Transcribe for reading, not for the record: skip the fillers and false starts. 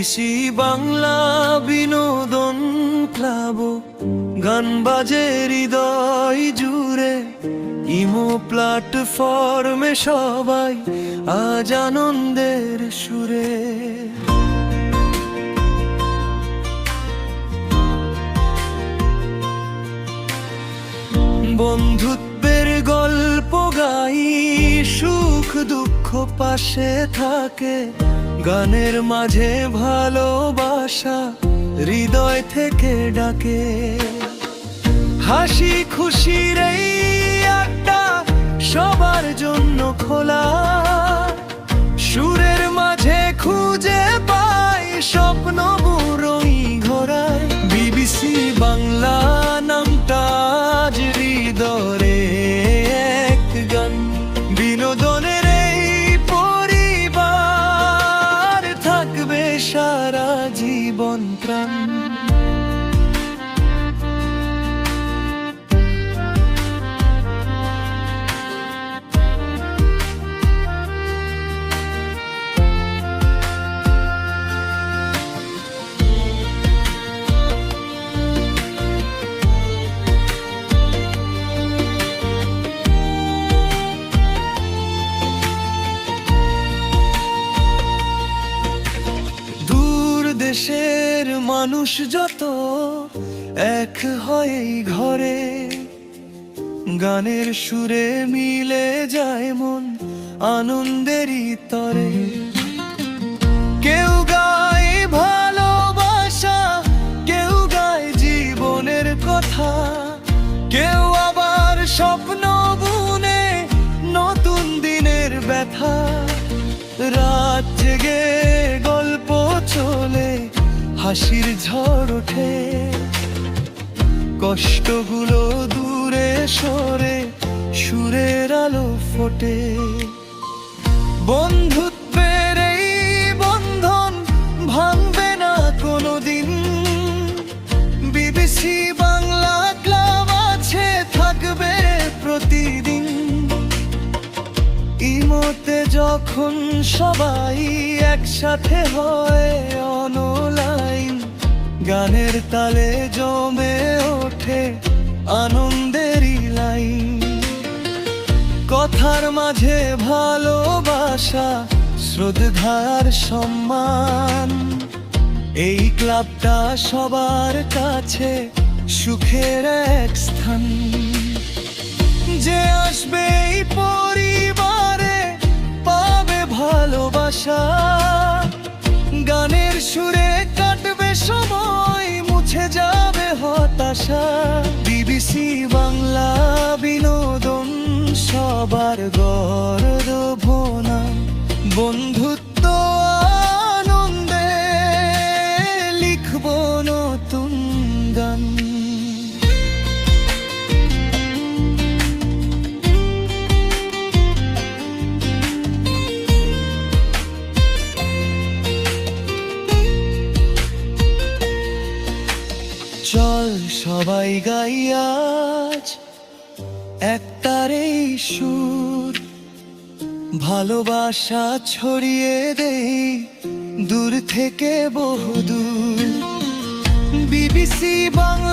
BBC Bangla বিনোদন club, গান বাজে হৃদয় জুড়ে। ইমো প্ল্যাটফর্মে সবাই আজ আনন্দের সুরে। বন্ধুত্বের গল্প গাই, সুখ দুঃখ পাশে থাকে। গানের মাঝে ভালোবাসা হৃদয় থেকে ডাকে। হাসি খুশির এই আড্ডা সবার জন্য খোলা। সুরের মাঝে খুঁজে পাই স্বপ্ন বুড়োই ঘোরায়। বিবিসি বাংলা নামটা আজ হৃদয়ে এক গান। বিনোদনের এই পরিবার থাকবে সারা জীবন প্রাণ। দেশের মানুষ যত এক হয় এই ঘরে। গানের সুরে মিলে যায় মন আনন্দেরই তরে। কেউ গায় ভালোবাসা, কেউ গায় জীবনের কথা, কেউ আবার স্বপ্ন বুনে নতুন দিনের ব্যথা। রাত জেগে গল্প চলে, হাসির ঝড় ওঠে। কষ্টগুলো দূরে সরে সুরের আলো ফোটে। বন্ধুত্বের এই বন্ধন ভাঙবে না কোনোদিন। বিবিসি বাংলা ক্লাব আছে, থাকবে প্রতিদিন। ইমোতে যখন সবাই একসাথে হয় অনলাইন, গানের তালে জমে ওঠে আনন্দেরই লাইন। কথার মাঝে ভালোবাসা, শ্রদ্ধার সম্মান। এই ক্লাবটা সবার কাছে সুখের এক স্থান। যে আসবে এই পরিবারে পাবে ভালোবাসা। গানের সুরে কাটবে সময়, মুছে যাবে হতাশা। বিবিসি বাংলা বিনোদন সবার গর্বনা। বন্ধুত্ব আনন্দে লিখব নতুন গান। চল সবাই গাই আজ একতারেই সুর। ভালোবাসা ছড়িয়ে দেই দূর থেকে বহুদূর। বিবিসি বাংলা